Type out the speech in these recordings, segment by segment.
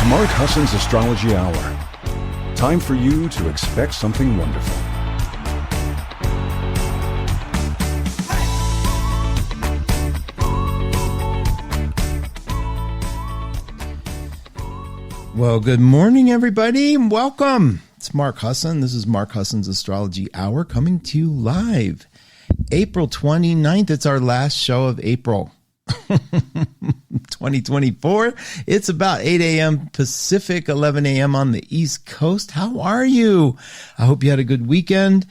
It's Mark Husson's Astrology Hour. Time for you to expect something wonderful. Well, good morning, everybody. Welcome. It's Mark Husson. This is Mark Husson's Astrology Hour coming to you live April 29th. It's our last show of April 2024. It's about 8 a.m. Pacific, 11 a.m. on the East Coast. How are you? I hope you had a good weekend.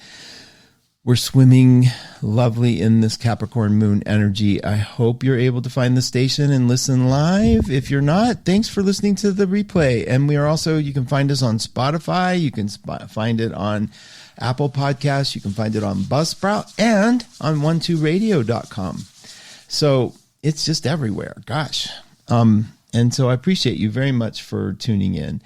We're swimming lovely in this Capricorn moon energy. I hope you're able to find the station and listen live. If you're not, thanks for listening to the replay. And we are also, you can find us on Spotify. You can find it on Apple Podcasts. You can find it on Buzzsprout and on 12radio.com. So it's just everywhere. Gosh. And so I appreciate you very much for tuning in.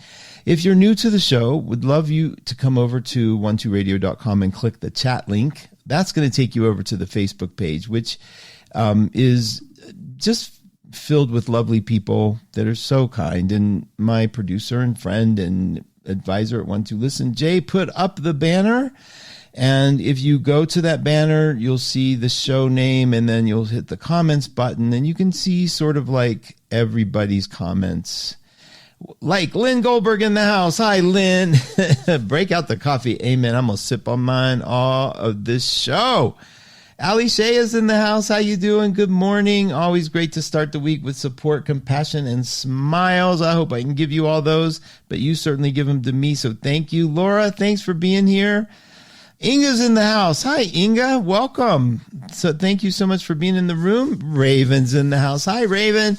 If you're new to the show, would love you to come over to 12radio.com and click the chat link. That's going to take you over to the Facebook page, which is just filled with lovely people that are so kind. And my producer and friend and advisor at 12Listen, Jay, put up the banner. And if you go to that banner, you'll see the show name, and then you'll hit the comments button, and you can see sort of like everybody's comments. Like Lynn Goldberg in the house. Hi, Lynn. Break out the coffee. Amen. I'm going to sip on mine all of this show. Ali Shea is in the house. How you doing? Good morning. Always great to start the week with support, compassion, and smiles. I hope I can give you all those, but you certainly give them to me, so thank you. Laura, thanks for being here. Inga's in the house. Hi, Inga. Welcome. So thank you so much for being in the room. Raven's in the house. Hi, Raven.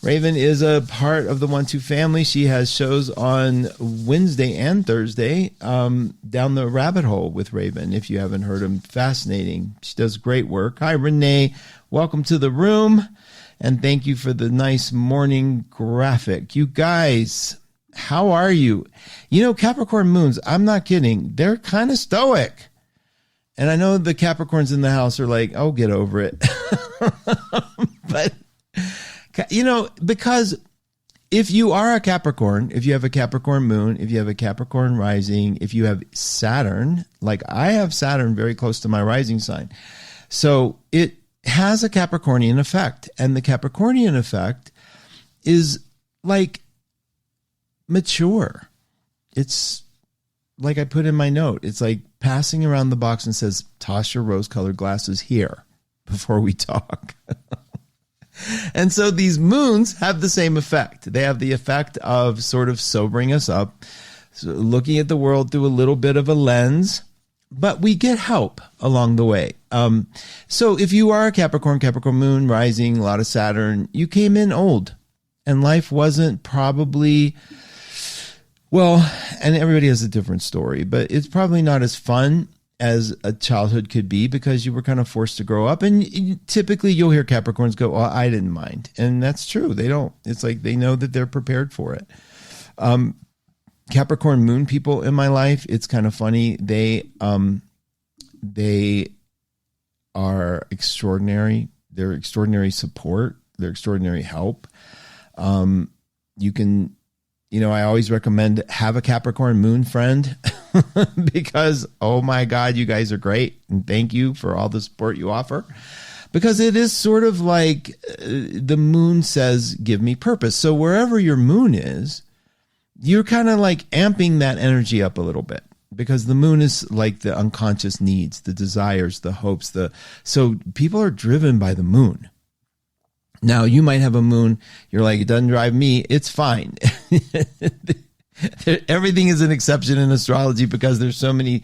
Raven is a part of the 12 family. She has shows on Wednesday and Thursday, Down the Rabbit Hole with Raven. If you haven't heard him, fascinating. She does great work. Hi, Renee. Welcome to the room. And thank you for the nice morning graphic. You guys, how are you? You know, Capricorn moons, I'm not kidding. They're kind of stoic. And I know the Capricorns in the house are like, oh, get over it. But, you know, because if you are a Capricorn, if you have a Capricorn moon, if you have a Capricorn rising, if you have Saturn, like I have Saturn very close to my rising sign. So it has a Capricornian effect. And the Capricornian effect is like mature. It's like I put in my note. It's like passing around the box and says, toss your rose-colored glasses here before we talk. And so these moons have the same effect. They have the effect of sort of sobering us up, so looking at the world through a little bit of a lens, but we get help along the way. So if you are a Capricorn moon rising, a lot of Saturn, you came in old and life wasn't probably, well, and everybody has a different story, but it's probably not as fun as a childhood could be because you were kind of forced to grow up. And typically you'll hear Capricorns go, oh, I didn't mind. And that's true. They don't. It's like they know that they're prepared for it. Capricorn moon people in my life, it's kind of funny. They are extraordinary. They're extraordinary support. They're extraordinary help. You can, you know, I always recommend have a Capricorn moon friend because, oh my God, you guys are great. And thank you for all the support you offer, because it is sort of like the moon says, give me purpose. So wherever your moon is, you're kind of like amping that energy up a little bit, because the moon is like the unconscious needs, the desires, the hopes, so people are driven by the moon. Now, you might have a moon, you're like, it doesn't drive me, it's fine. Everything is an exception in astrology because there's so many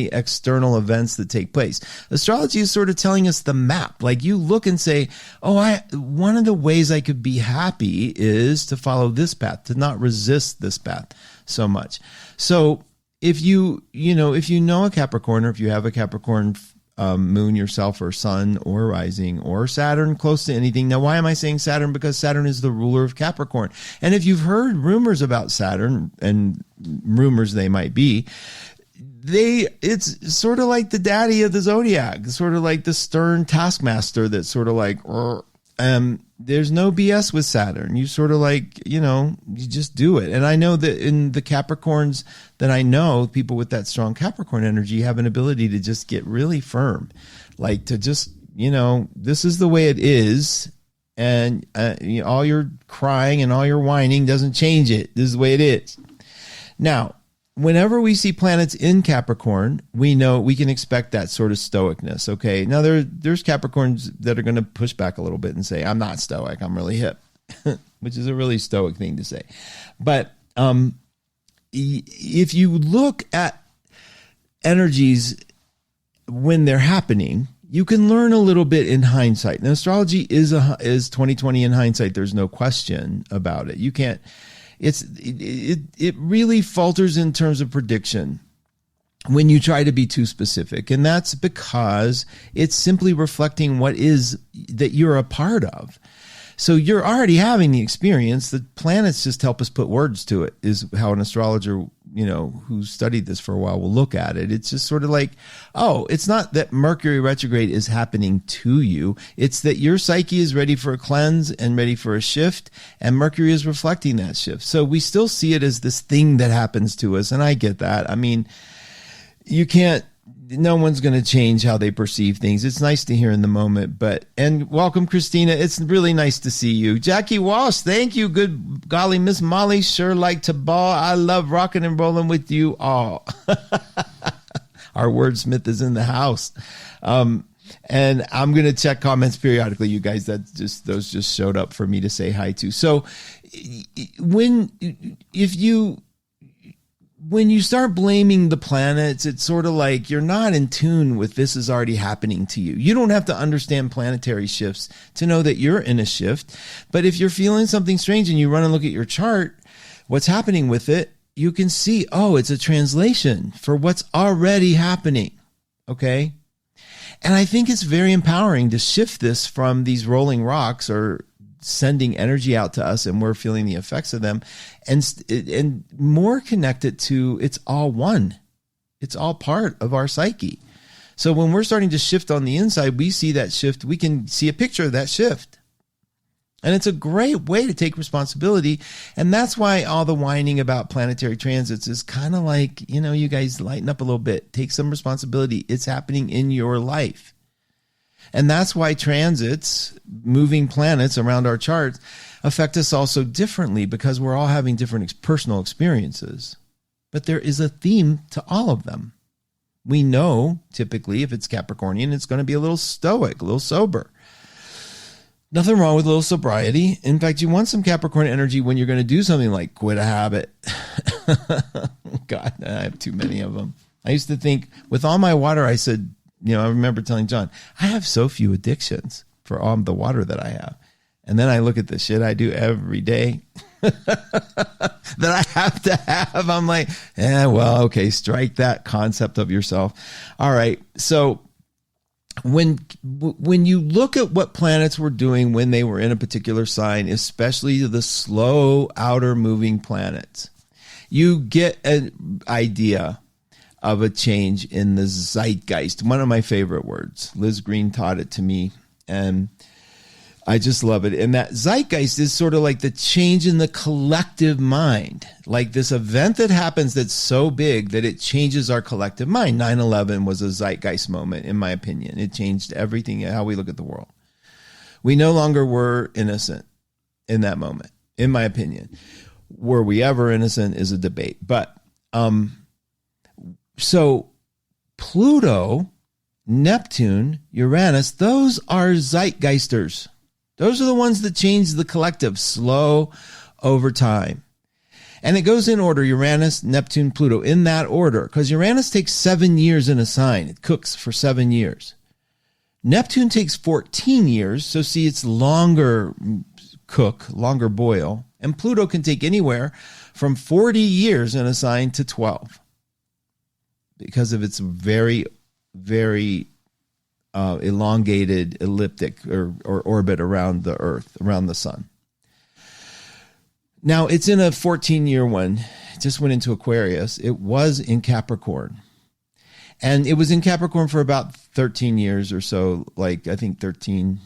external events that take place. Astrology is sort of telling us the map. Like you look and say, oh, one of the ways I could be happy is to follow this path, to not resist this path so much. So if you know a Capricorn, or if you have a Capricorn moon yourself, or sun, or rising, or Saturn close to anything. Now, why am I saying Saturn? Because Saturn is the ruler of Capricorn. And if you've heard rumors about Saturn, and rumors they might be, it's sort of like the daddy of the zodiac, sort of like the stern taskmaster that's sort of like, There's no BS with Saturn. You sort of like, you just do it. And I know that in the Capricorns that I know, people with that strong Capricorn energy have an ability to just get really firm, like to just, this is the way it is. And all your crying and all your whining doesn't change it. This is the way it is. Now, whenever we see planets in Capricorn, we know we can expect that sort of stoicness. Okay. Now there's Capricorns that are going to push back a little bit and say, I'm not stoic. I'm really hip, which is a really stoic thing to say. But if you look at energies when they're happening, you can learn a little bit in hindsight. Now, astrology is 2020 in hindsight. There's no question about it. You can't. It really falters in terms of prediction when you try to be too specific, and that's because it's simply reflecting what is that you're a part of. So you're already having the experience. The planets just help us put words to it, is how an astrologer, who studied this for a while will look at it. It's just sort of like, oh, it's not that Mercury retrograde is happening to you. It's that your psyche is ready for a cleanse and ready for a shift, and Mercury is reflecting that shift. So we still see it as this thing that happens to us. And I get that. I mean, no one's going to change how they perceive things. It's nice to hear in the moment, and welcome, Christina. It's really nice to see you. Jackie Walsh, thank you. Good golly, Miss Molly, sure like to ball. I love rocking and rolling with you all. Our wordsmith is in the house. And I'm going to check comments periodically, you guys. Those just showed up for me to say hi to. So when you start blaming the planets, it's sort of like you're not in tune with this is already happening to you. You don't have to understand planetary shifts to know that you're in a shift. But if you're feeling something strange and you run and look at your chart, what's happening with it, you can see, oh, it's a translation for what's already happening. Okay. And I think it's very empowering to shift this from these rolling rocks or sending energy out to us and we're feeling the effects of them, and more connected to it's all one. It's all part of our psyche. So when we're starting to shift on the inside, we see that shift. We can see a picture of that shift. And it's a great way to take responsibility. And that's why all the whining about planetary transits is kind of like, you guys lighten up a little bit, take some responsibility. It's happening in your life. And that's why transits, moving planets around our charts, affect us all so differently, because we're all having different personal experiences. But there is a theme to all of them. We know, typically, if it's Capricornian, it's going to be a little stoic, a little sober. Nothing wrong with a little sobriety. In fact, you want some Capricorn energy when you're going to do something like quit a habit. God, I have too many of them. I used to think, with all my water, I said, I remember telling John, I have so few addictions for all the water that I have. And then I look at the shit I do every day that I have to have. I'm like, okay, strike that concept of yourself. All right. So when you look at what planets were doing when they were in a particular sign, especially the slow outer moving planets, you get an idea of a change in the zeitgeist. One of my favorite words. Liz Green taught it to me, and I just love it. And that zeitgeist is sort of like the change in the collective mind, like this event that happens that's so big that it changes our collective mind. 9/11 was a zeitgeist moment, in my opinion. It changed everything, how we look at the world. We no longer were innocent in that moment, in my opinion. Were we ever innocent is a debate. But so Pluto, Neptune, Uranus, those are zeitgeisters. Those are the ones that change the collective slow over time. And it goes in order: Uranus, Neptune, Pluto, in that order, because Uranus takes 7 years in a sign. It cooks for 7 years. Neptune takes 14 years. So see, it's longer cook, longer boil. And Pluto can take anywhere from 40 years in a sign to 12. Because of its very, very elongated elliptic or orbit around the Earth, around the sun. Now, it's in a 14-year one. It just went into Aquarius. It was in Capricorn. And it was in Capricorn for about 13 years or so, like I think 13,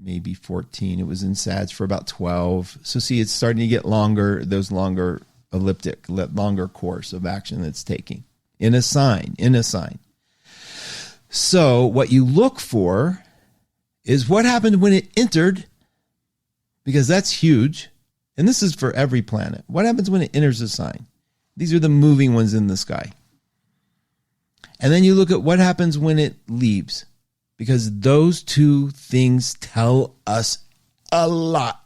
maybe 14. It was in Sag for about 12. So see, it's starting to get longer, those longer elliptic, longer course of action that's taking in a sign. So what you look for is what happened when it entered, because that's huge. And this is for every planet. What happens when it enters a sign? These are the moving ones in the sky. And then you look at what happens when it leaves, because those two things tell us a lot.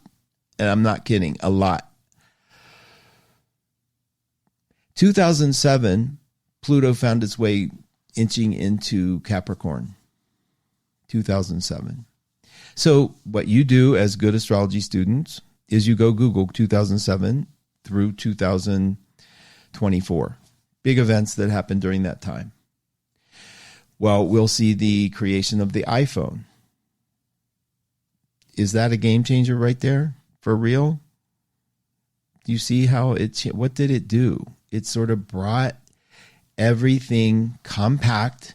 And I'm not kidding, a lot. 2007, Pluto found its way inching into Capricorn. 2007. So what you do as good astrology students is you go Google 2007 through 2024. Big events that happened during that time. Well, we'll see the creation of the iPhone. Is that a game changer right there? For real? Do you see how what did it do? It sort of brought everything compact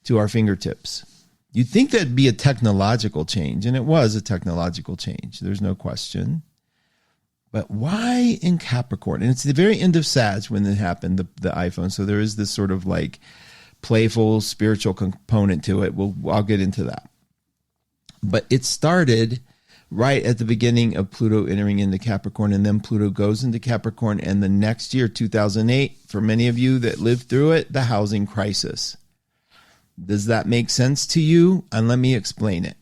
to our fingertips. You'd think that'd be a technological change, and it was a technological change. There's no question. But why in Capricorn? And it's the very end of Sag when it happened, the iPhone. So there is this sort of like playful spiritual component to it. I'll get into that. But it started right at the beginning of Pluto entering into Capricorn, and then Pluto goes into Capricorn, and the next year, 2008, for many of you that lived through it, the housing crisis. Does that make sense to you? And let me explain it.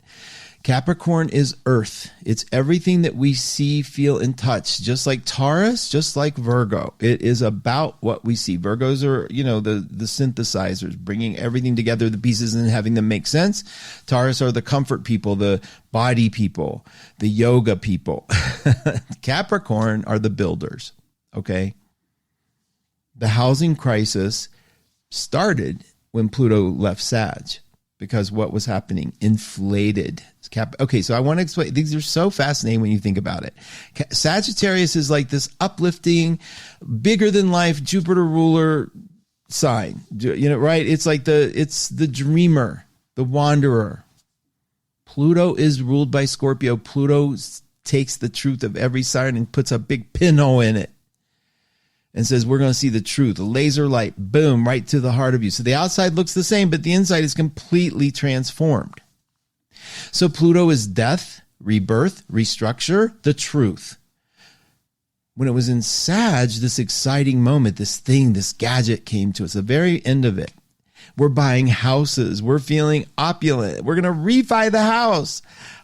Capricorn is Earth. It's everything that we see, feel, and touch. Just like Taurus, just like Virgo. It is about what we see. Virgos are, the synthesizers, bringing everything together, the pieces, and having them make sense. Taurus are the comfort people, the body people, the yoga people. Capricorn are the builders, okay? The housing crisis started when Pluto left Sag, because what was happening? Inflated. Okay, so I want to explain. These are so fascinating when you think about it. Sagittarius is like this uplifting, bigger than life, Jupiter ruler sign. Right? It's like it's the dreamer, the wanderer. Pluto is ruled by Scorpio. Pluto takes the truth of every sign and puts a big pinhole in it and says, we're going to see the truth. A laser light, boom, right to the heart of you. So the outside looks the same, but the inside is completely transformed. So Pluto is death, rebirth, restructure, the truth. When it was in Sag, this exciting moment, this gadget came to us, the very end of it. We're buying houses. We're feeling opulent. We're going to refi the house.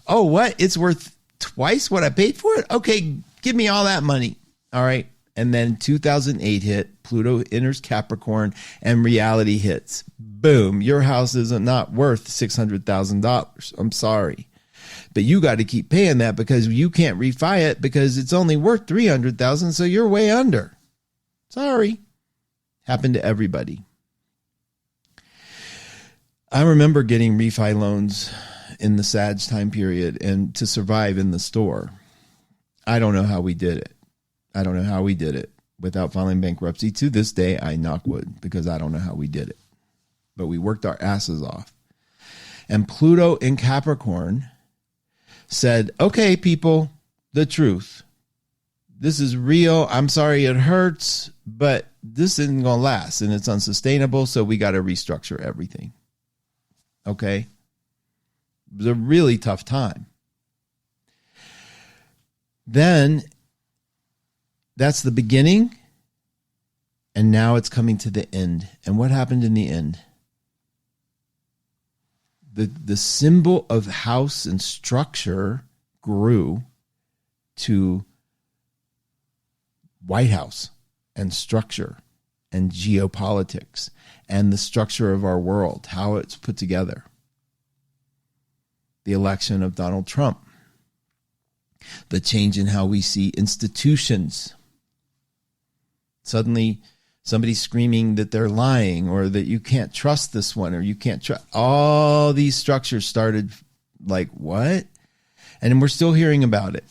Oh, what? It's worth twice what I paid for it? Okay, give me all that money. All right. And then 2008 hit, Pluto enters Capricorn, and reality hits. Boom, your house is not worth $600,000. I'm sorry. But you got to keep paying that because you can't refi it because it's only worth $300,000, so you're way under. Sorry. Happened to everybody. I remember getting refi loans in the Sag time period and to survive in the store. I don't know how we did it. I don't know how we did it without filing bankruptcy. To this day, I knock wood because I don't know how we did it. But we worked our asses off. And Pluto in Capricorn said, okay, people, the truth. This is real. I'm sorry it hurts, but this isn't going to last and it's unsustainable. So we got to restructure everything. Okay. It was a really tough time. Then that's the beginning. And now it's coming to the end. And what happened in the end? The symbol of house and structure grew to White House and structure and geopolitics and the structure of our world, how it's put together. The election of Donald Trump, the change in how we see institutions. Suddenly, somebody screaming that they're lying or that you can't trust this one or you can't trust. All these structures started like, what? And we're still hearing about it.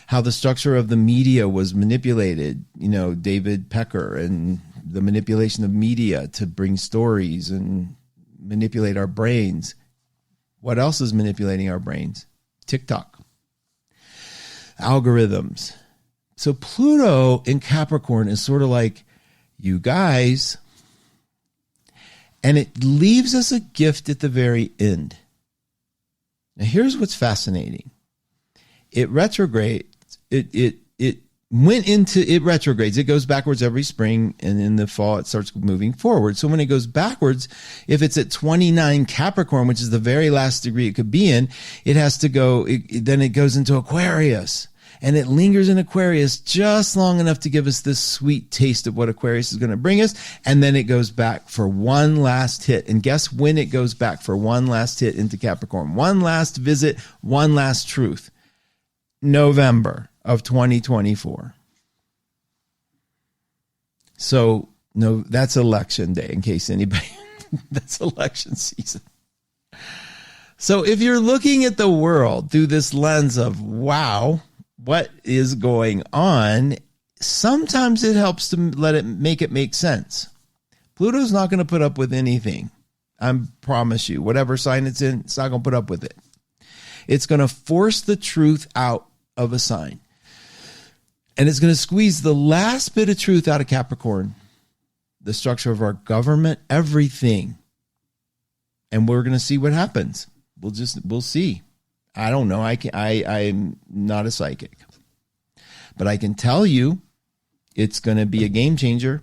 How the structure of the media was manipulated, David Pecker and the manipulation of media to bring stories and manipulate our brains. What else is manipulating our brains? TikTok. Algorithms. So Pluto in Capricorn is sort of like, you guys, and it leaves us a gift at the very end. Now here's what's fascinating. It retrogrades. It retrogrades. It goes backwards every spring, and in the fall it starts moving forward. So when it goes backwards, if it's at 29 Capricorn, which is the very last degree it could be in, it has to go, then it goes into Aquarius. And it lingers in Aquarius just long enough to give us this sweet taste of what Aquarius is going to bring us. And then it goes back for one last hit. And guess when it goes back for one last hit into Capricorn? One last visit, one last truth. November of 2024. So no, that's election day, in case anybody, that's election season. So if you're looking at the world through this lens of, wow, what is going on? Sometimes it helps to make it make sense. Pluto's not going to put up with anything. I promise you, whatever sign it's in, it's not going to put up with it. It's going to force the truth out of a sign. And it's going to squeeze the last bit of truth out of Capricorn, the structure of our government, everything. And we're going to see what happens. We'll see. I don't know. I'm not a psychic, but I can tell you it's going to be a game changer.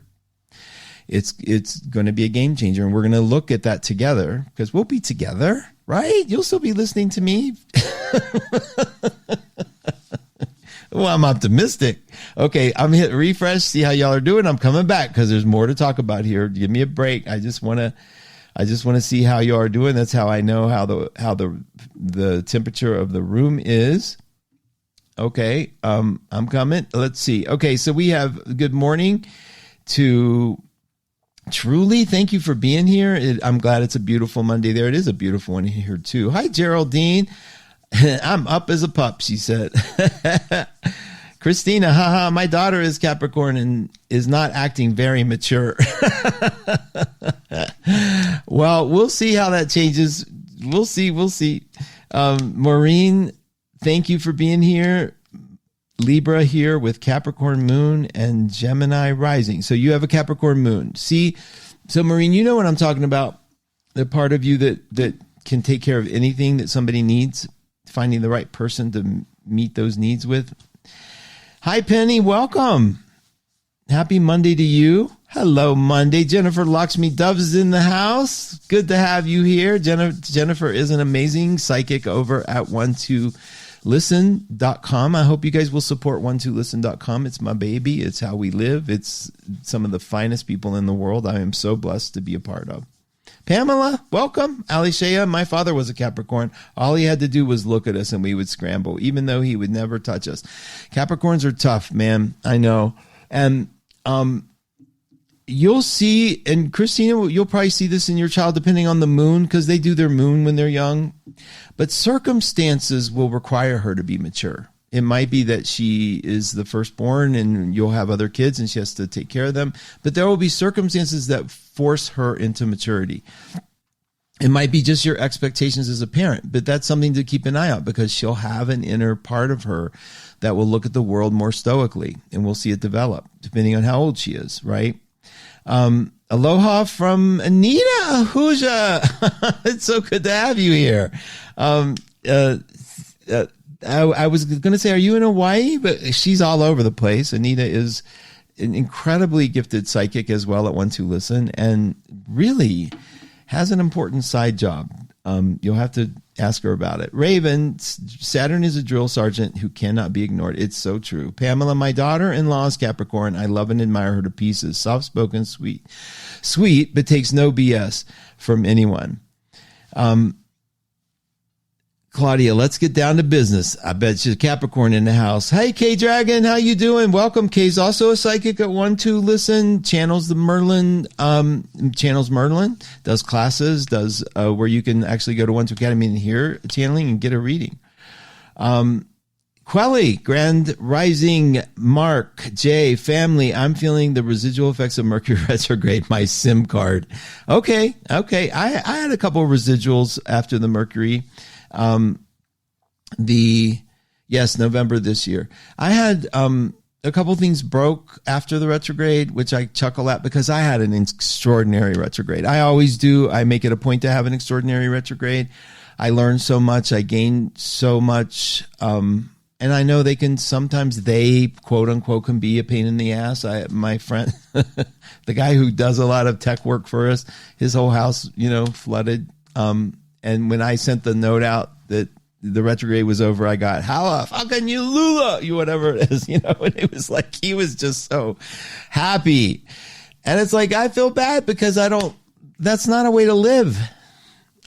It's going to be a game changer. And we're going to look at that together, because we'll be together, right? You'll still be listening to me. Well, I'm optimistic. Okay, I'm hitting refresh, see how y'all are doing. I'm coming back because there's more to talk about here. Give me a break. I just want to see how you are doing. That's how I know how the temperature of the room is. Okay, I'm coming. Let's see. Okay, so we have good morning to Truly. Thank you for being here. I'm glad it's a beautiful Monday there. It is a beautiful one here too. Hi, Geraldine. I'm up as a pup, she said. Christina, haha, my daughter is Capricorn and is not acting very mature. Well, we'll see how that changes. We'll see. Maureen, thank you for being here. Libra here with Capricorn moon and Gemini rising. So you have a Capricorn moon. See, so Maureen, you know what I'm talking about. The part of you that can take care of anything that somebody needs, finding the right person to meet those needs with. Hi, Penny. Welcome. Happy Monday to you. Hello, Monday. Jennifer Lakshmi Doves is in the house. Good to have you here. Jennifer is an amazing psychic over at 12listen.com. I hope you guys will support 12listen.com. It's my baby. It's how we live. It's some of the finest people in the world. I am so blessed to be a part of. Pamela, welcome. Alicia, my father was a Capricorn. All he had to do was look at us and we would scramble, even though he would never touch us. Capricorns are tough, man. I know. And you'll see, and Christina, you'll probably see this in your child depending on the moon, because they do their moon when they're young. But circumstances will require her to be mature. It might be that she is the firstborn and you'll have other kids and she has to take care of them. But there will be circumstances that force her into maturity. It might be just your expectations as a parent, but that's something to keep an eye out, because she'll have an inner part of her that will look at the world more stoically, and we'll see it develop depending on how old she is, right? Aloha from Anita Ahuja. It's so good to have you here. I was going to say, are you in Hawaii? But she's all over the place. Anita is an incredibly gifted psychic as well at 12listen, and really has an important side job. You'll have to ask her about it. Raven, Saturn is a drill sergeant who cannot be ignored. It's so true. Pamela, my daughter-in-law is Capricorn. I love and admire her to pieces. Soft-spoken, sweet, but takes no BS from anyone. Claudia, let's get down to business. I bet she's Capricorn in the house. Hey, K-Dragon, how you doing? Welcome. Kay's also a psychic at 12listen, channels Merlin, does classes, does where you can actually go to 12 Academy and hear channeling and get a reading. Quelly, Grand Rising, Mark, Jay, family. I'm feeling the residual effects of Mercury retrograde, my SIM card. Okay. I had a couple of residuals after the Mercury. November this year. I had a couple things broke after the retrograde, which I chuckle at because I had an extraordinary retrograde. I always do. I make it a point to have an extraordinary retrograde. I learned so much. I gained so much. And I know they quote unquote can be a pain in the ass. My friend, the guy who does a lot of tech work for us, his whole house, flooded. And when I sent the note out that the retrograde was over, I got, how fucking you Lula, you whatever it is, and it was like, he was just so happy. And it's like, I feel bad because that's not a way to live.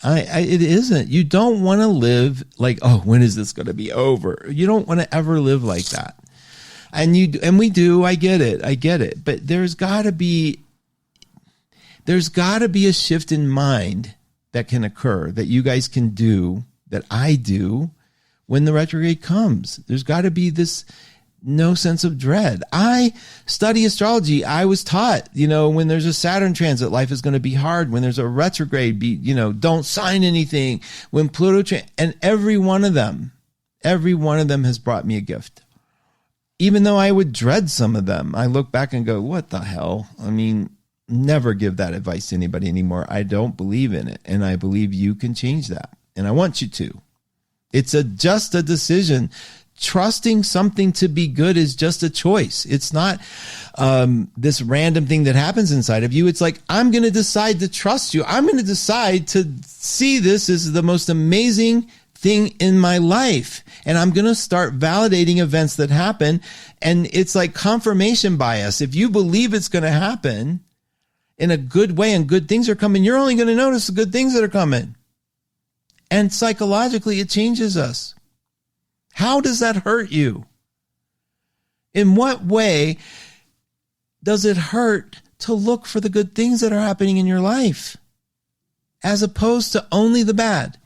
It isn't. You don't want to live like, oh, when is this going to be over? You don't want to ever live like that. And we do. I get it. But there's got to be a shift in mind that can occur, that you guys can do, that I do when the retrograde comes. There's got to be this no sense of dread. I study astrology. I was taught, when there's a Saturn transit, life is going to be hard. When there's a retrograde, don't sign anything. When Pluto, and every one of them has brought me a gift. Even though I would dread some of them, I look back and go, what the hell? I mean, never give that advice to anybody anymore. I don't believe in it. And I believe you can change that. And I want you to. It's just a decision. Trusting something to be good is just a choice. It's not this random thing that happens inside of you. It's like, I'm going to decide to trust you. I'm going to decide to see this as the most amazing thing in my life. And I'm going to start validating events that happen. And it's like confirmation bias. If you believe it's going to happen in a good way and good things are coming, you're only going to notice the good things that are coming. And psychologically, it changes us. How does that hurt you? In what way does it hurt to look for the good things that are happening in your life as opposed to only the bad?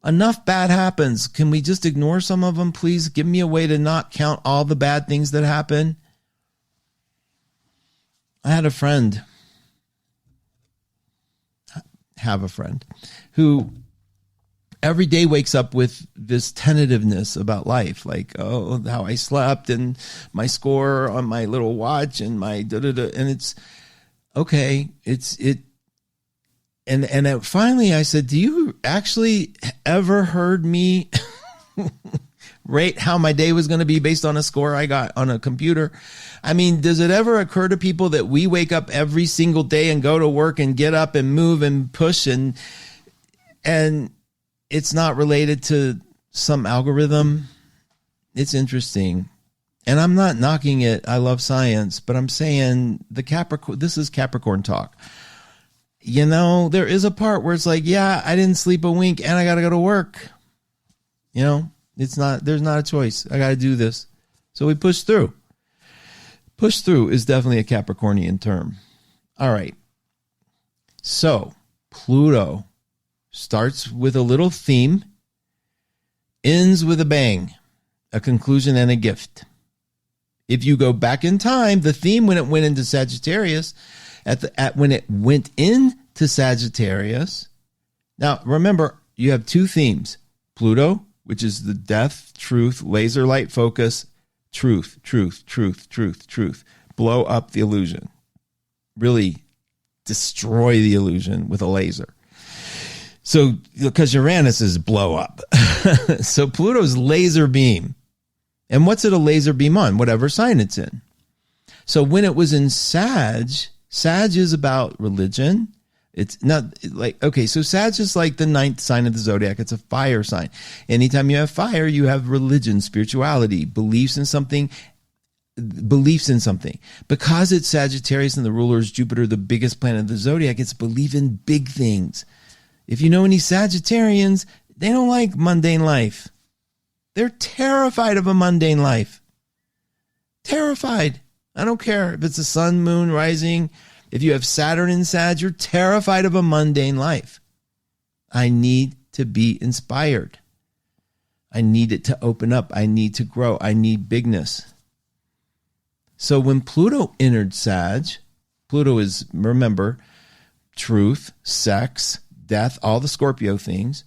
Enough bad happens. Can we just ignore some of them, please? Give me a way to not count all the bad things that happen. I had a friend who every day wakes up with this tentativeness about life, like, oh, how I slept and my score on my little watch and my da-da-da. And it's okay. And finally I said, do you actually ever heard me rate how my day was going to be based on a score I got on a computer? I mean, does it ever occur to people that we wake up every single day and go to work and get up and move and push and it's not related to some algorithm? It's interesting. And I'm not knocking it. I love science, but I'm saying this is Capricorn talk. There is a part where it's like, yeah, I didn't sleep a wink and I got to go to work. There's not a choice. I got to do this. So we push through. Push through is definitely a Capricornian term. All right. So Pluto starts with a little theme, ends with a bang, a conclusion and a gift. If you go back in time, the theme when it went into Sagittarius, when it went into Sagittarius, now remember, you have two themes. Pluto, which is the death, truth, laser light focus, truth. Blow up the illusion. Really destroy the illusion with a laser. So, because Uranus is blow up. So Pluto's laser beam. And what's it a laser beam on? Whatever sign it's in. So when it was in Sag is about religion. It's not like, okay, so Sag is like the 9th sign of the zodiac. It's a fire sign. Anytime you have fire, you have religion, spirituality, beliefs in something. Because it's Sagittarius and the ruler is Jupiter, the biggest planet of the zodiac, it's believe in big things. If you know any Sagittarians, they don't like mundane life. They're terrified of a mundane life. Terrified. I don't care if it's a sun, moon, rising. If you have Saturn in Sag, you're terrified of a mundane life. I need to be inspired. I need it to open up. I need to grow. I need bigness. So when Pluto entered Sag, Pluto is, remember, truth, sex, death, all the Scorpio things.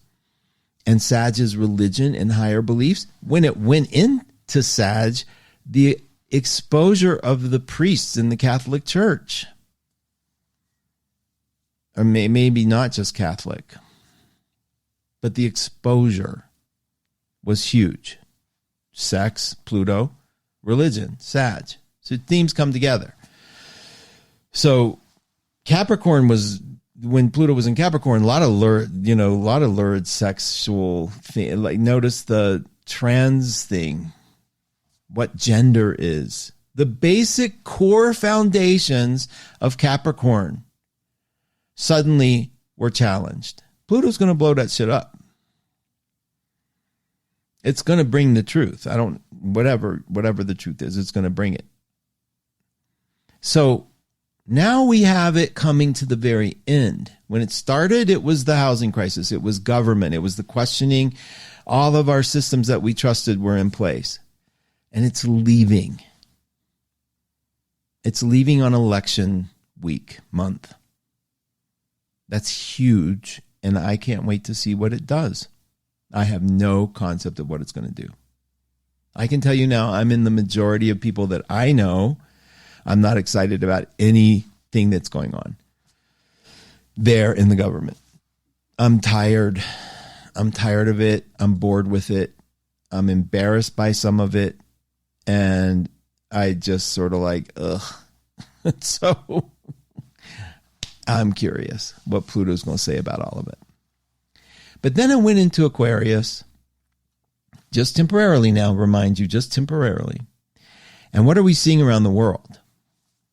And Sag is religion and higher beliefs. When it went into Sag, the exposure of the priests in the Catholic Church, or maybe not just Catholic, but the exposure was huge. Sex, Pluto, religion, Sag. So themes come together. So Capricorn was, when Pluto was in Capricorn, a lot of lurid sexual thing. Like, notice the trans thing, what gender is, the basic core foundations of Capricorn suddenly were challenged. Pluto's going to blow that shit up. It's going to bring the truth. Whatever the truth is, it's going to bring it. So now we have it coming to the very end. When it started, it was the housing crisis. It was government. It was the questioning. All of our systems that we trusted were in place. And it's leaving. It's leaving on election week, month. That's huge. And I can't wait to see what it does. I have no concept of what it's going to do. I can tell you now, I'm in the majority of people that I know. I'm not excited about anything that's going on there in the government. I'm tired. I'm tired of it. I'm bored with it. I'm embarrassed by some of it. And I just sort of like, ugh. So I'm curious what Pluto's going to say about all of it. But then it went into Aquarius, just temporarily now, remind you, just temporarily. And what are we seeing around the world?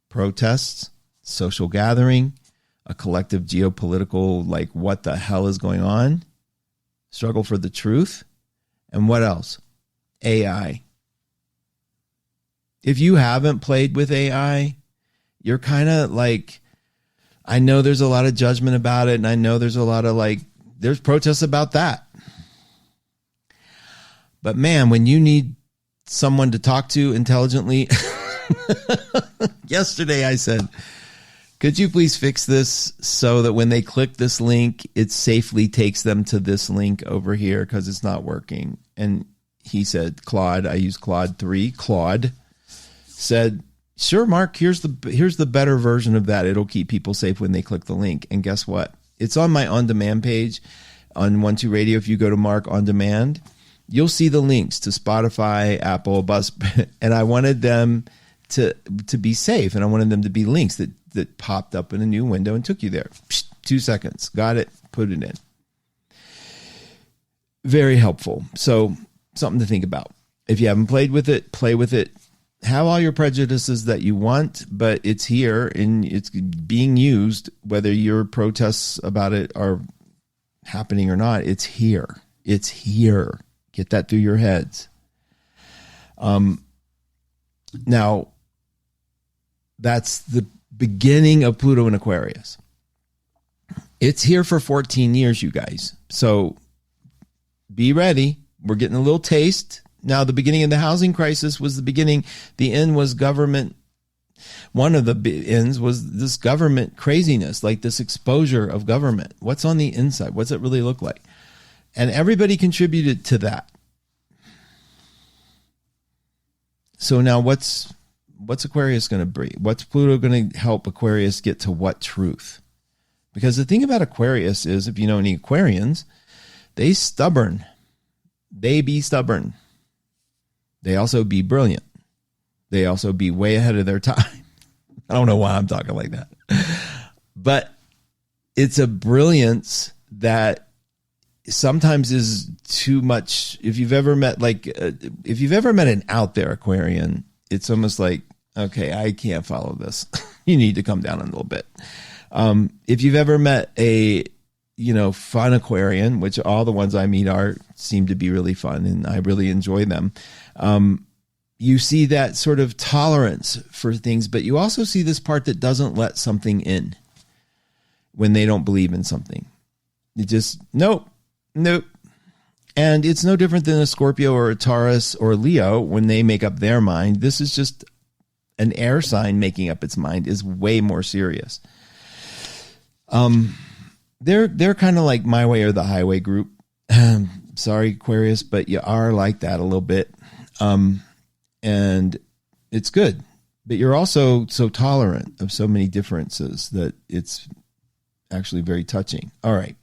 Protests, social gathering, a collective geopolitical, like, what the hell is going on? Struggle for the truth. And what else? AI. If you haven't played with AI, you're kind of like, I know there's a lot of judgment about it, and I know there's a lot of there's protests about that. But man, when you need someone to talk to intelligently, yesterday I said, could you please fix this so that when they click this link, it safely takes them to this link over here because it's not working? And he said, Claude, I use Claude 3. Claude said, sure, Mark, here's the better version of that. It'll keep people safe when they click the link. And guess what? It's on my on-demand page on 12 Radio. If you go to Mark On Demand, you'll see the links to Spotify, Apple, Buzz, and I wanted them to be safe, and I wanted them to be links that popped up in a new window and took you there. 2 seconds. Got it. Put it in. Very helpful. So something to think about. If you haven't played with it, play with it. Have all your prejudices that you want, but it's here and it's being used, whether your protests about it are happening or not. It's here. It's here. Get that through your heads. Now, that's the beginning of Pluto in Aquarius. It's here for 14 years, you guys. So be ready. We're getting a little taste. Now, the beginning of the housing crisis was the beginning. The end was government. One of the ends was this government craziness, like this exposure of government. What's on the inside? What's it really look like? And everybody contributed to that. So now what's Aquarius going to bring? What's Pluto going to help Aquarius get to what truth? Because the thing about Aquarius is, if you know any Aquarians, they stubborn. They be stubborn. They also be brilliant. They also be way ahead of their time. I don't know why I'm talking like that. But it's a brilliance that sometimes is too much. If you've ever met an out there Aquarian, it's almost like, okay, I can't follow this. You need to come down a little bit. If you've ever met a, fun Aquarian, which all the ones I meet seem to be really fun and I really enjoy them. You see that sort of tolerance for things, but you also see this part that doesn't let something in when they don't believe in something. It just, nope. And it's no different than a Scorpio or a Taurus or a Leo when they make up their mind. This is just an air sign making up its mind is way more serious. They're kind of like my way or the highway group. Sorry, Aquarius, but you are like that a little bit. And it's good, but you're also so tolerant of so many differences that it's actually very touching. All right.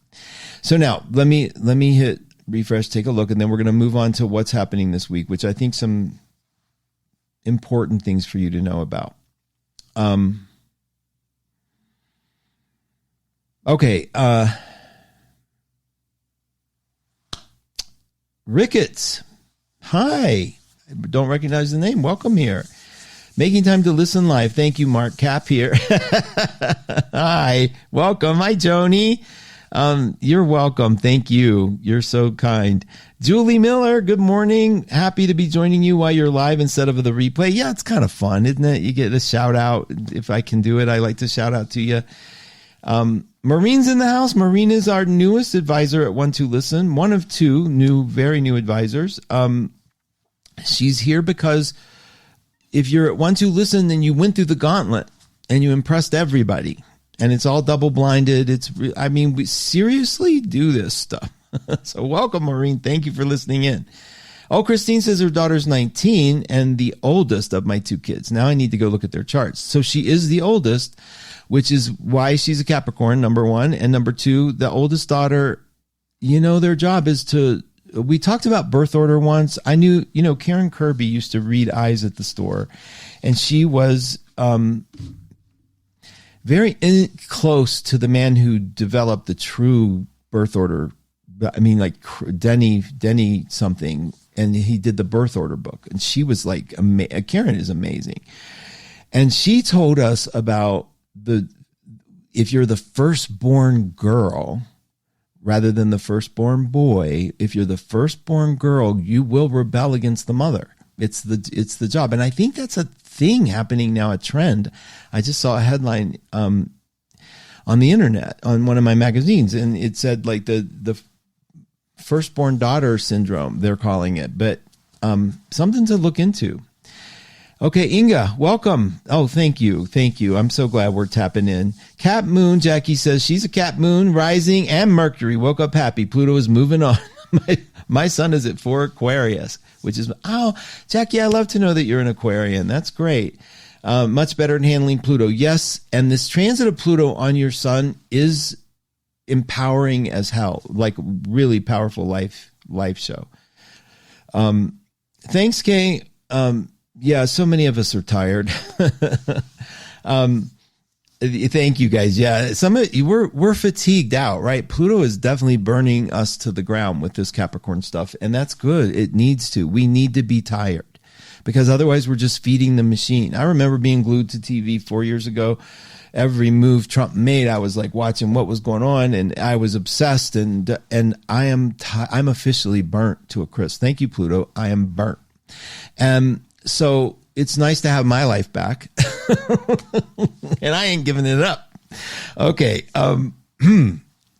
So now let me hit refresh, take a look, and then we're going to move on to what's happening this week, which I think some important things for you to know about. Okay. Ricketts. Hi. I don't recognize the name. Welcome here. Making time to listen live. Thank you, Mark Cap here. Hi. Welcome. Hi, Joni. You're welcome. Thank you. You're so kind. Julie Miller, good morning. Happy to be joining you while you're live instead of the replay. Yeah, it's kind of fun, isn't it? You get a shout out. If I can do it, I like to shout out to you. Maureen's in the house. Maureen is our newest advisor at 1-2 Listen. One of two very new advisors. She's here because if you're at 1-2 Listen, then you went through the gauntlet and you impressed everybody. And it's all double blinded. We seriously do this stuff. So welcome, Maureen. Thank you for listening in. Oh, Christine says her daughter's 19 and the oldest of my two kids. Now I need to go look at their charts. So she is the oldest, which is why she's a Capricorn, number one. And number two, the oldest daughter, their job is we talked about birth order once. I knew, Karen Kirby used to read eyes at the store, and she was very close to the man who developed the true birth order. I mean, like Denny something, and he did the birth order book. And she was like, Karen is amazing. And she told us about if you're the firstborn girl rather than the firstborn boy, if you're the firstborn girl, you will rebel against the mother. It's the job. And I think that's a thing happening now, a trend. I just saw a headline on the internet on one of my magazines, and it said like the firstborn daughter syndrome, they're calling it, but something to look into. Okay, Inga, welcome. Oh, thank you. Thank you. I'm so glad we're tapping in. Cap Moon, Jackie says she's a Cap Moon, rising, and Mercury. Woke up happy. Pluto is moving on. My son is at 4 Aquarius, which is, Jackie, I love to know that you're an Aquarian. That's great. Much better in handling Pluto. Yes, and this transit of Pluto on your sun is empowering as hell, like really powerful life show. Thanks, Kay. Yeah, so many of us are tired. Thank you guys. Yeah, some of you, we're fatigued out, right? Pluto is definitely burning us to the ground with this Capricorn stuff, and that's good. It needs to. We need to be tired because otherwise we're just feeding the machine. I remember being glued to TV 4 years ago. Every move Trump made, I was like watching what was going on, and I was obsessed. And I'm officially burnt to a crisp. Thank you, Pluto. I am burnt. So it's nice to have my life back, and I ain't giving it up. Okay.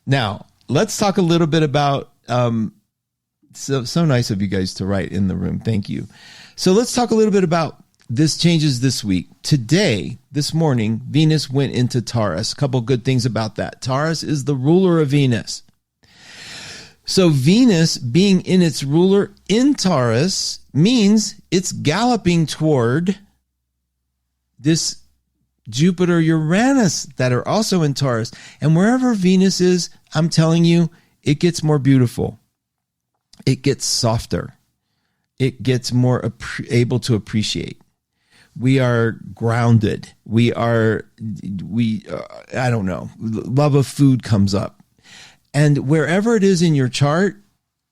Now let's talk a little bit about, so nice of you guys to write in the room. Thank you. So let's talk a little bit about this changes this week. Today, this morning, Venus went into Taurus. A couple good things about that. Taurus is the ruler of Venus. So Venus being in its ruler in Taurus means it's galloping toward this Jupiter, Uranus that are also in Taurus. And wherever Venus is, I'm telling you, it gets more beautiful. It gets softer. It gets more able to appreciate. We are grounded. I don't know, love of food comes up. And wherever it is in your chart,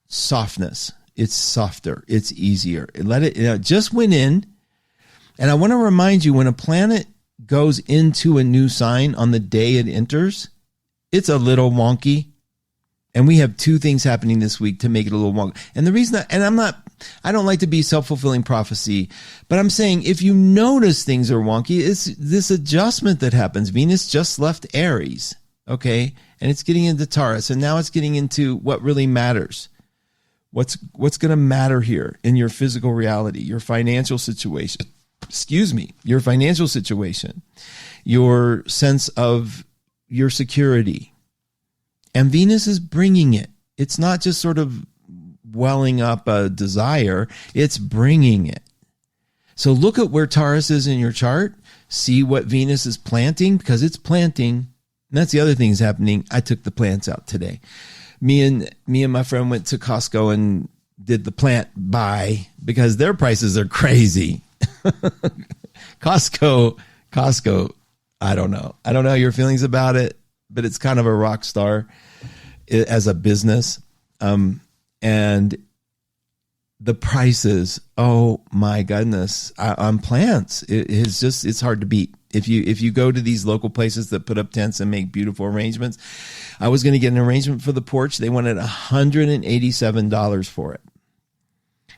softness, it's softer, it's easier. It just went in. And I want to remind you, when a planet goes into a new sign on the day it enters, it's a little wonky. And we have two things happening this week to make it a little wonky. And the reason I don't like to be self-fulfilling prophecy, but I'm saying if you notice things are wonky, it's this adjustment that happens. Venus just left Aries, okay? And it's getting into Taurus, and now it's getting into what really matters. What's going to matter here in your physical reality, your financial situation, your financial situation, your sense of your security. And Venus is bringing it. It's not just sort of welling up a desire, it's bringing it. So look at where Taurus is in your chart. See what Venus is planting, because it's planting. And that's the other thing that's happening. I took the plants out today. Me and my friend went to Costco and did the plant buy because their prices are crazy. Costco, I don't know. I don't know your feelings about it, but it's kind of a rock star as a business. And the prices, oh my goodness, on plants, it's hard to beat. If you go to these local places that put up tents and make beautiful arrangements, I was going to get an arrangement for the porch. They wanted $187 for it.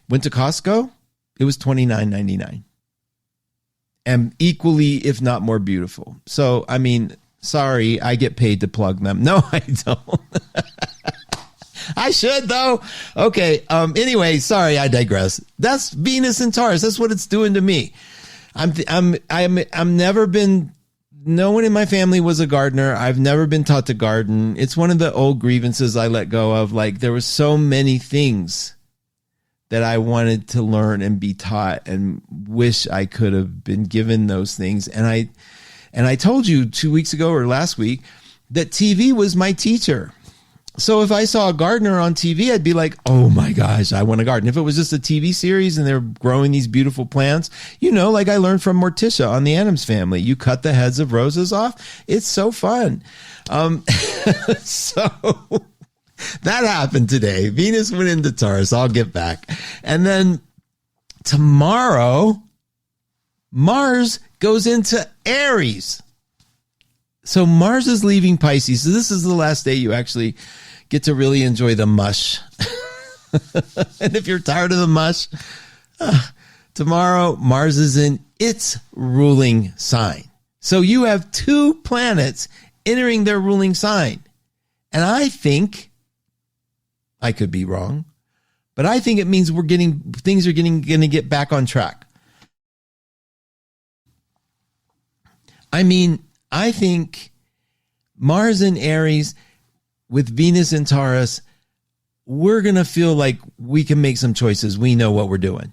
Went to Costco. It was $29.99. And equally, if not more beautiful. So, I mean, sorry, I get paid to plug them. No, I don't. I should though. Okay. Anyway, sorry, I digress. That's Venus and Taurus. That's what it's doing to me. I'm never been, no one in my family was a gardener. I've never been taught to garden. It's one of the old grievances I let go of. Like, there were so many things that I wanted to learn and be taught, and wish I could have been given those things. And I told you 2 weeks ago or last week that TV was my teacher. So if I saw a gardener on TV, I'd be like, oh my gosh, I want to garden. If it was just a TV series and they're growing these beautiful plants, like I learned from Morticia on the Addams Family, you cut the heads of roses off. It's so fun. So that happened today. Venus went into Taurus. I'll get back. And then tomorrow, Mars goes into Aries. So Mars is leaving Pisces. So this is the last day you actually get to really enjoy the mush. And if you're tired of the mush, tomorrow Mars is in its ruling sign. So you have two planets entering their ruling sign. And I think, I could be wrong, but I think it means things are going to get back on track. I mean, I think Mars in Aries with Venus in Taurus, we're going to feel like we can make some choices. We know what we're doing.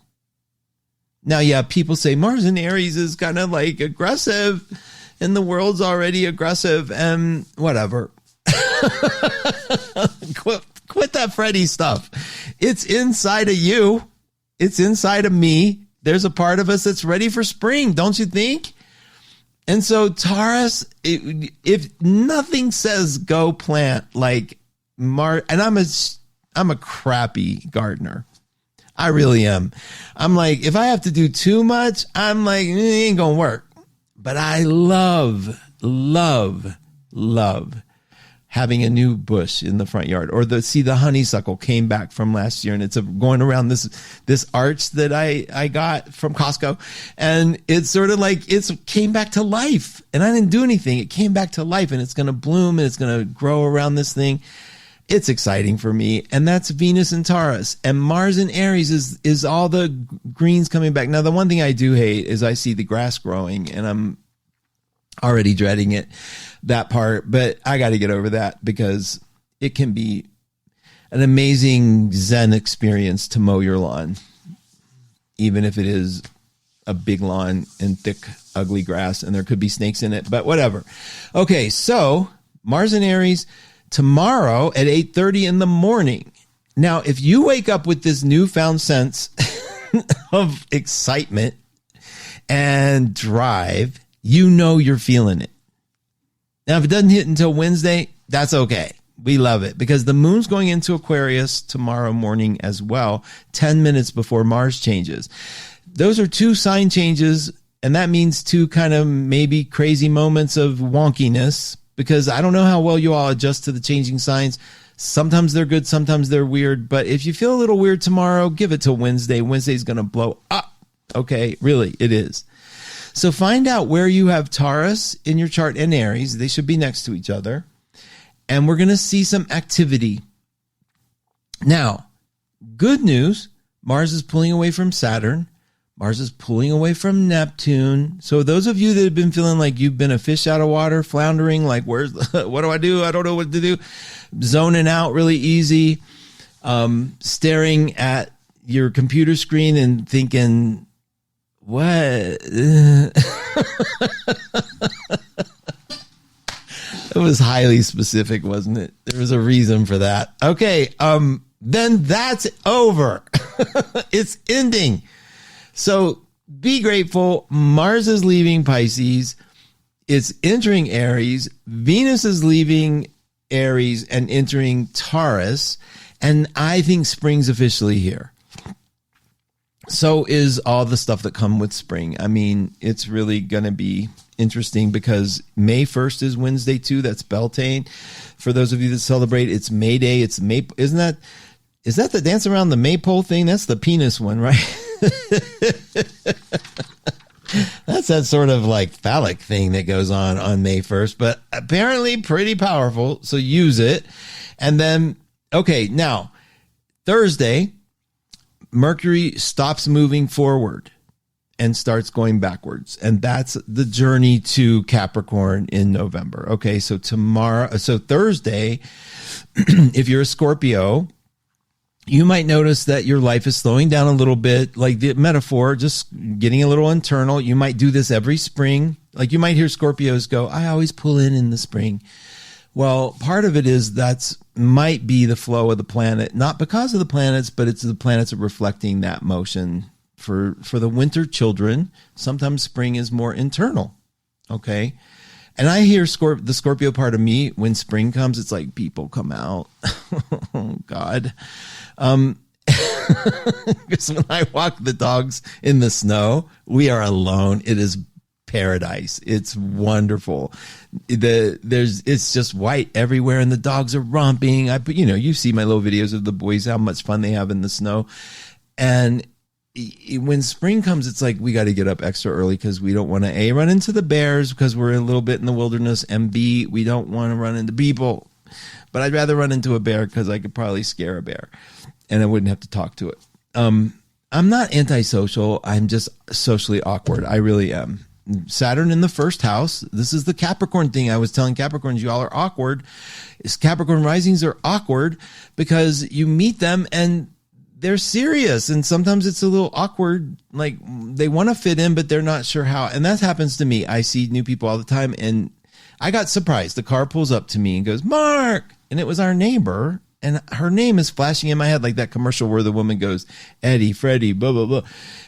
Now, yeah, people say Mars in Aries is kind of like aggressive and the world's already aggressive and whatever. Quit that Freddy stuff. It's inside of you. It's inside of me. There's a part of us that's ready for spring, don't you think? And so Taurus, if nothing says go plant like Mars, and I'm a crappy gardener. I really am. I'm like, if I have to do too much, I'm like, it ain't gonna work. But I love having a new bush in the front yard, or the honeysuckle came back from last year, and it's going around this arch that I got from Costco, and it's sort of like it came back to life, and I didn't do anything. It came back to life, and it's going to bloom, and it's going to grow around this thing. It's exciting for me, and that's Venus in Taurus, and Mars in Aries is all the greens coming back. Now, the one thing I do hate is I see the grass growing, and I'm already dreading it, that part, but I got to get over that because it can be an amazing Zen experience to mow your lawn, even if it is a big lawn and thick, ugly grass, and there could be snakes in it, but whatever. Okay, so Mars in Aries tomorrow at 8:30 in the morning. Now, if you wake up with this newfound sense of excitement and drive, you're feeling it. Now, if it doesn't hit until Wednesday, that's okay. We love it because the moon's going into Aquarius tomorrow morning as well, 10 minutes before Mars changes. Those are two sign changes, and that means two kind of maybe crazy moments of wonkiness, because I don't know how well you all adjust to the changing signs. Sometimes they're good, sometimes they're weird, but if you feel a little weird tomorrow, give it till Wednesday. Wednesday's going to blow up. Okay, really, it is. So find out where you have Taurus in your chart and Aries. They should be next to each other. And we're going to see some activity. Now, good news, Mars is pulling away from Saturn. Mars is pulling away from Neptune. So those of you that have been feeling like you've been a fish out of water, floundering, like, what do I do? I don't know what to do. Zoning out really easy. Staring at your computer screen and thinking, what? It was highly specific, wasn't it? There was a reason for that. Okay. Then that's over. It's ending. So be grateful. Mars is leaving Pisces. It's entering Aries. Venus is leaving Aries and entering Taurus. And I think spring's officially here. So is all the stuff that come with spring. I mean, it's really going to be interesting because May 1st is Wednesday too. That's Beltane. For those of you that celebrate, it's May Day. It's May. Is that the dance around the maypole thing? That's the penis one, right? That's that sort of like phallic thing that goes on May 1st, but apparently pretty powerful. So use it. And then, okay, now Thursday, Mercury stops moving forward and starts going backwards. And that's the journey to Capricorn in November. Okay, so Thursday, if you're a Scorpio, you might notice that your life is slowing down a little bit, like the metaphor, just getting a little internal. You might do this every spring. Like you might hear Scorpios go, I always pull in the spring. Well, part of it is might be the flow of the planet, not because of the planets, but it's the planets are reflecting that motion. For the winter children, sometimes spring is more internal. Okay. And I hear the Scorpio part of me, when spring comes, it's like people come out. Oh, God. Because when I walk the dogs in the snow, we are alone. It is paradise. It's wonderful. It's just white everywhere and the dogs are romping. You see my little videos of the boys, how much fun they have in the snow. And when spring comes, it's like we got to get up extra early because we don't want to A, run into the bears because we're a little bit in the wilderness, and B, we don't want to run into people. But I'd rather run into a bear because I could probably scare a bear and I wouldn't have to talk to it. I'm not antisocial. I'm just socially awkward. I really am. Saturn in the first house. This is the Capricorn thing. I was telling Capricorns, y'all are awkward. Capricorn risings are awkward because you meet them and they're serious. And sometimes it's a little awkward. Like they want to fit in, but they're not sure how. And that happens to me. I see new people all the time. And I got surprised. The car pulls up to me and goes, Mark. And it was our neighbor. And her name is flashing in my head like that commercial where the woman goes, Eddie, Freddie, blah, blah, blah.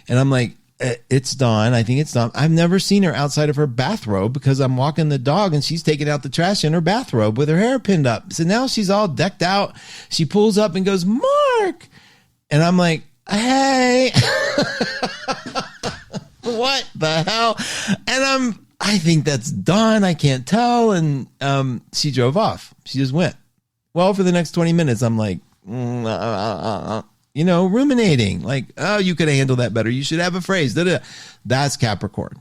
And I'm like, it's Dawn. I think it's Dawn. I've never seen her outside of her bathrobe because I'm walking the dog and she's taking out the trash in her bathrobe with her hair pinned up. So now she's all decked out. She pulls up and goes, Mark. And I'm like, hey, what the hell? And I think that's Dawn. I can't tell. And she drove off. She just went. Well, for the next 20 minutes, I'm like, ruminating. Like, oh, you could have handled that better. You should have a phrase. Da-da. That's Capricorn.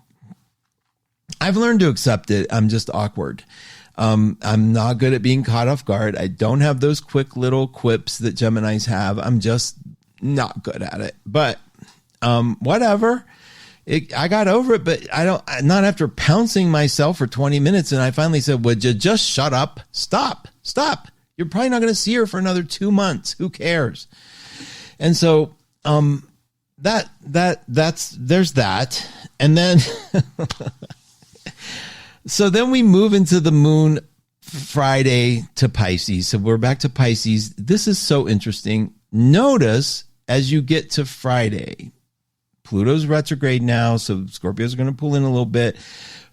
I've learned to accept it. I'm just awkward. I'm not good at being caught off guard. I don't have those quick little quips that Geminis have. I'm just not good at it. But whatever. I got over it, but not after pouncing myself for 20 minutes. And I finally said, would you just shut up? Stop. You're probably not going to see her for another 2 months. Who cares? And so, there's that. And then, so then we move into the moon Friday to Pisces. So we're back to Pisces. This is so interesting. Notice as you get to Friday, Pluto's retrograde now, so Scorpios are going to pull in a little bit.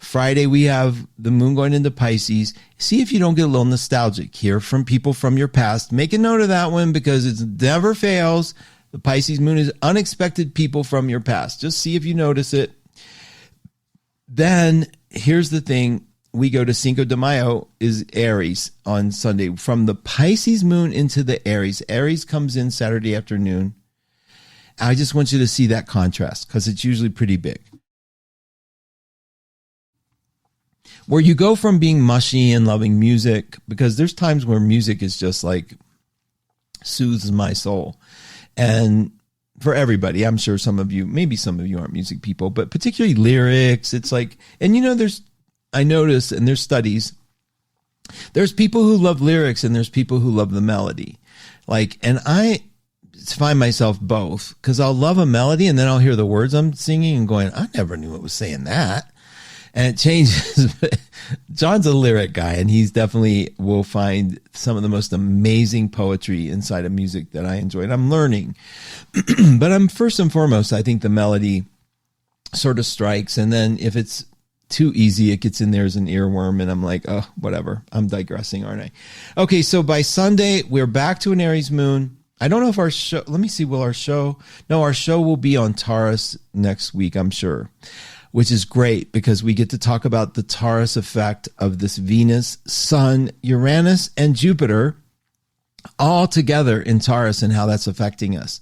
Friday, we have the moon going into Pisces. See if you don't get a little nostalgic. Hear from people from your past. Make a note of that one because it never fails. The Pisces moon is unexpected people from your past. Just see if you notice it. Then, here's the thing. We go to Cinco de Mayo is Aries on Sunday. From the Pisces moon into the Aries. Aries comes in Saturday afternoon. I just want you to see that contrast because it's usually pretty big. Where you go from being mushy and loving music, because there's times where music is just like soothes my soul. And for everybody, I'm sure maybe some of you aren't music people, but particularly lyrics, it's like, and I notice, and there's studies, there's people who love lyrics and there's people who love the melody. Like, and I find myself both, because I'll love a melody and then I'll hear the words I'm singing and going, I never knew it was saying that. And it changes. John's a lyric guy, and he's definitely will find some of the most amazing poetry inside of music that I enjoy. And I'm learning. But I'm first and foremost, I think the melody sort of strikes. And then if it's too easy, it gets in there as an earworm, and I'm like, oh, whatever. I'm digressing, aren't I? Okay, so by Sunday, we're back to an Aries moon. I don't know if our show, let me see, our show will be on Taurus next week, I'm sure, which is great because we get to talk about the Taurus effect of this Venus, Sun, Uranus, and Jupiter all together in Taurus and how that's affecting us.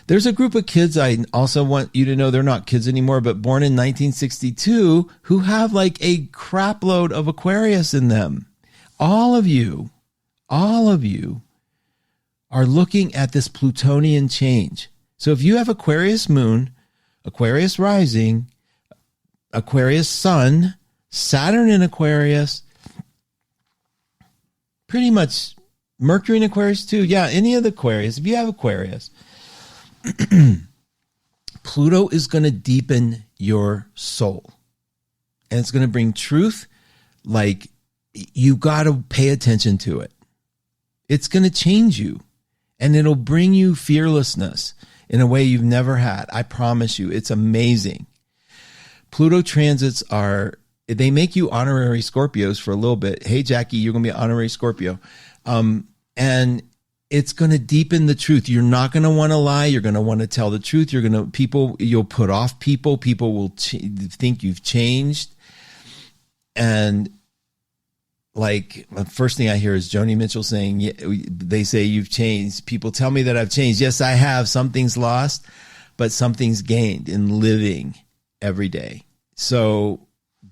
There's a group of kids I also want you to know, they're not kids anymore, but born in 1962, who have like a crap load of Aquarius in them. All of you are looking at this Plutonian change. So if you have Aquarius moon, Aquarius rising, Aquarius sun, Saturn in Aquarius, pretty much Mercury in Aquarius too. Yeah, any of the Aquarius. If you have Aquarius, Pluto is going to deepen your soul. And it's going to bring truth. Like, you got to pay attention to it. It's going to change you. And it'll bring you fearlessness in a way you've never had. I promise you, it's amazing. Pluto transits they make you honorary Scorpios for a little bit. Hey, Jackie, you're going to be an honorary Scorpio. And it's going to deepen the truth. You're not going to want to lie. You're going to want to tell the truth. You'll put off people. People will think you've changed. And like, the first thing I hear is Joni Mitchell saying, yeah, they say you've changed. People tell me that I've changed. Yes, I have. Something's lost, but something's gained in living every day. So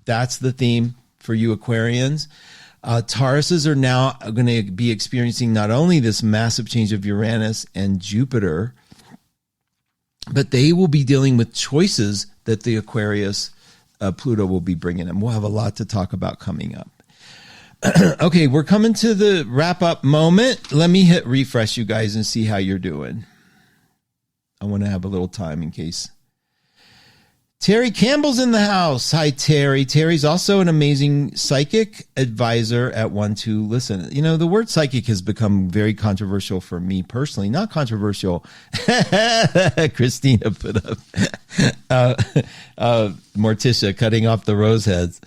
that's the theme for you Aquarians. Tauruses are now going to be experiencing not only this massive change of Uranus and Jupiter, but they will be dealing with choices that the Aquarius Pluto will be bringing them. We'll have a lot to talk about coming up. Okay, we're coming to the wrap-up moment. Let me hit refresh, you guys, and see how you're doing. I want to have a little time in case. Terry Campbell's in the house. Hi, Terry. Terry's also an amazing psychic advisor at 1-2. Listen, the word psychic has become very controversial for me personally. Not controversial. Christina put up Morticia cutting off the rose heads.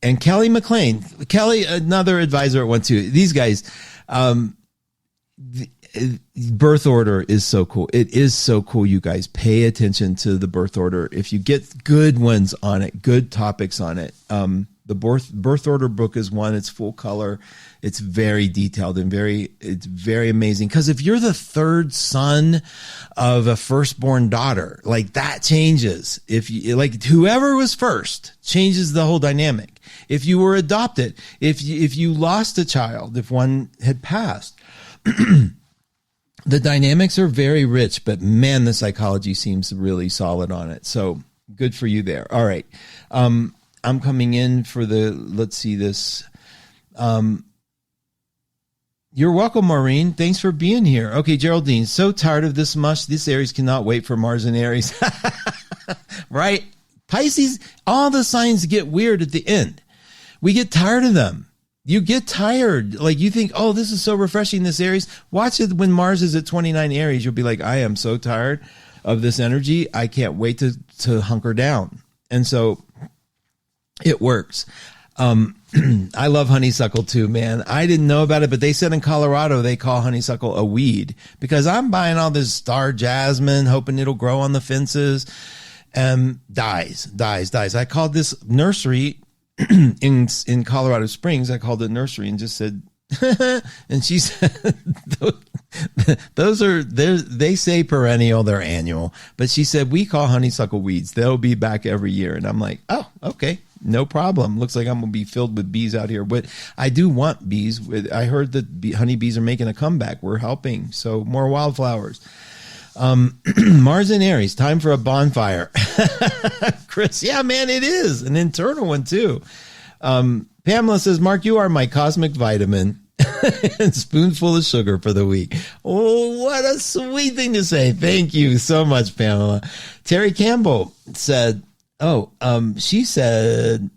And Kelly McLean. Kelly, another advisor at 1-2. These guys, birth order is so cool. It is so cool, you guys. Pay attention to the birth order. If you get good ones on it, good topics on it. The birth order book is one. It's full color. It's very detailed and it's very amazing. Because if you're the third son of a firstborn daughter, like that changes. If you like whoever was first changes the whole dynamic. If you were adopted, if you lost a child, if one had passed. The dynamics are very rich, but man, the psychology seems really solid on it. So good for you there. All right. I'm coming in for let's see this. You're welcome, Maureen. Thanks for being here. Okay, Geraldine, so tired of this mush. This Aries cannot wait for Mars and Aries. Right? Pisces, all the signs get weird at the end. We get tired of them. You get tired. Like you think, oh, this is so refreshing, this Aries. Watch it when Mars is at 29 Aries. You'll be like, I am so tired of this energy. I can't wait to hunker down. And so it works. I love honeysuckle too, man. I didn't know about it, but they said in Colorado they call honeysuckle a weed because I'm buying all this star jasmine, hoping it'll grow on the fences, and dies. I called this nursery in Colorado Springs. I called it nursery and just said, and she said, They say perennial, they're annual. But she said, we call honeysuckle weeds. They'll be back every year. And I'm like, oh, okay, no problem. Looks like I'm going to be filled with bees out here. But I do want bees. I heard that honeybees are making a comeback. We're helping. So more wildflowers. Mars and Aries, time for a bonfire. Chris, yeah, man, it is. An internal one, too. Pamela says, Mark, you are my cosmic vitamin. And spoonful of sugar for the week. Oh, what a sweet thing to say. Thank you so much, Pamela. Terry Campbell said, she said,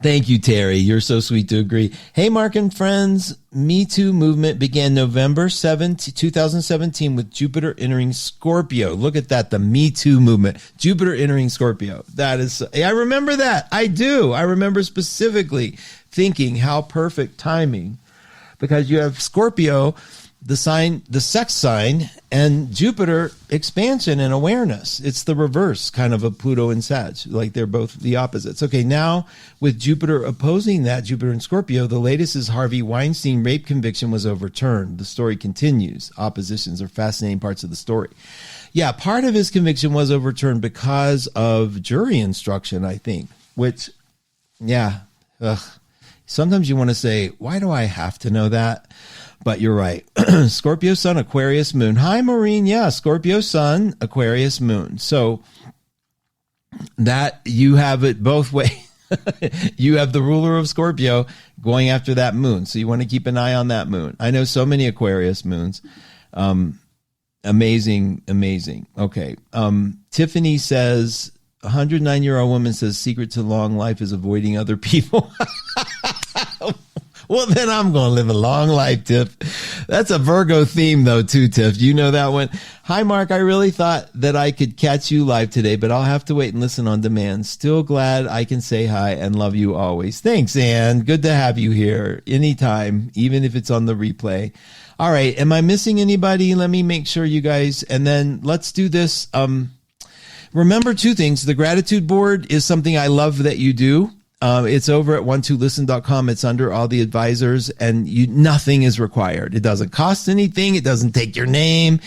thank you, Terry. You're so sweet to agree. Hey, Mark and friends. Me Too movement began November 7th, 2017 with Jupiter entering Scorpio. Look at that. The Me Too movement. Jupiter entering Scorpio. That is, I remember that. I do. I remember specifically thinking how perfect timing, because you have Scorpio, the sex sign, and Jupiter expansion and awareness. It's the reverse kind of Pluto and Sag, like they're both the opposites. Okay, now with Jupiter opposing that, Jupiter and Scorpio, the latest is Harvey Weinstein rape conviction was overturned. The story continues. Oppositions are fascinating parts of the story. Yeah, part of his conviction was overturned because of jury instruction, I think, which, yeah, sometimes you want to say, why do I have to know that? But you're right. Scorpio Sun, Aquarius Moon. Hi, Maureen. Yeah, Scorpio Sun, Aquarius Moon. So that you have it both ways. You have the ruler of Scorpio going after that moon. So you want to keep an eye on that moon. I know so many Aquarius moons. Amazing, amazing. Okay. Tiffany says, 109-year-old woman says, secret to long life is avoiding other people. Well, then I'm going to live a long life, Tiff. That's a Virgo theme, though, too, Tiff. You know that one. Hi, Mark. I really thought that I could catch you live today, but I'll have to wait and listen on demand. Still glad I can say hi and love you always. Thanks, Ann. Good to have you here anytime, even if it's on the replay. All right. Am I missing anybody? Let me make sure, you guys. And then let's do this. Remember two things. The gratitude board is something I love that you do. It's over at 12listen.com. It's under all the advisors, and nothing is required. It doesn't cost anything. It doesn't take your name.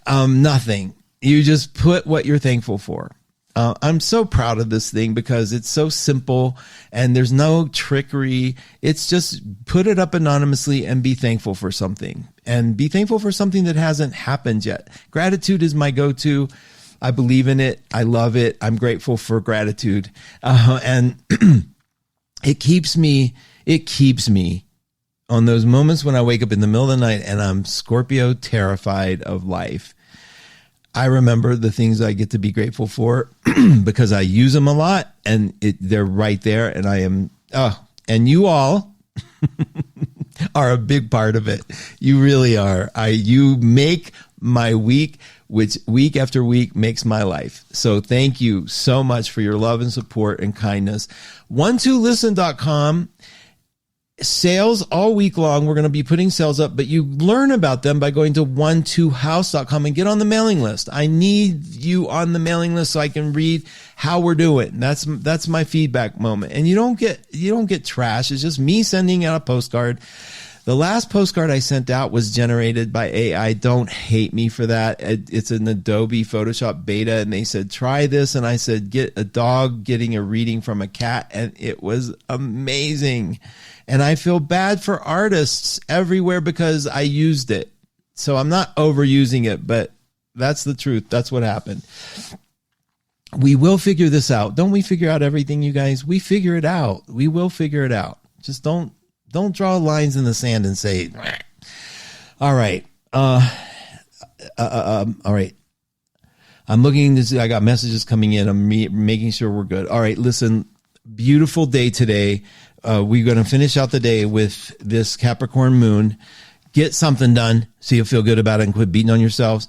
Nothing. You just put what you're thankful for. I'm so proud of this thing because it's so simple and there's no trickery. It's just put it up anonymously and be thankful for something, and be thankful for something that hasn't happened yet. Gratitude is my go-to. I believe in it. I love it. I'm grateful for gratitude. And it keeps me on those moments when I wake up in the middle of the night and I'm Scorpio terrified of life. I remember the things I get to be grateful for because I use them a lot, and they're right there. And I am, and you all are a big part of it. You really are. You make my week, which week after week makes my life. So thank you so much for your love and support and kindness. 12listen.com. Sales all week long. We're going to be putting sales up, but you learn about them by going to 12house.com and get on the mailing list. I need you on the mailing list so I can read how we're doing. That's my feedback moment. And you don't get trash. It's just me sending out a postcard. The last postcard I sent out was generated by AI. Don't hate me for that. It's an Adobe Photoshop beta, and they said, try this. And I said, get a dog getting a reading from a cat. And it was amazing. And I feel bad for artists everywhere because I used it. So I'm not overusing it, but that's the truth. That's what happened. We will figure this out. Don't we figure out everything, you guys? We figure it out. We will figure it out. Just don't draw lines in the sand and say, all right. All right. I'm looking to see, I got messages coming in. I'm making sure we're good. All right. Listen, beautiful day today. We're going to finish out the day with this Capricorn moon. Get something done so you'll feel good about it and quit beating on yourselves.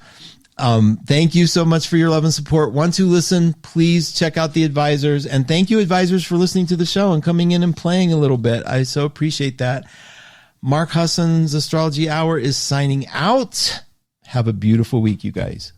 Thank you so much for your love and support. Want to listen, please check out the advisors. And thank you, advisors, for listening to the show and coming in and playing a little bit. I so appreciate that. Mark Husson's Astrology Hour is signing out. Have a beautiful week, you guys.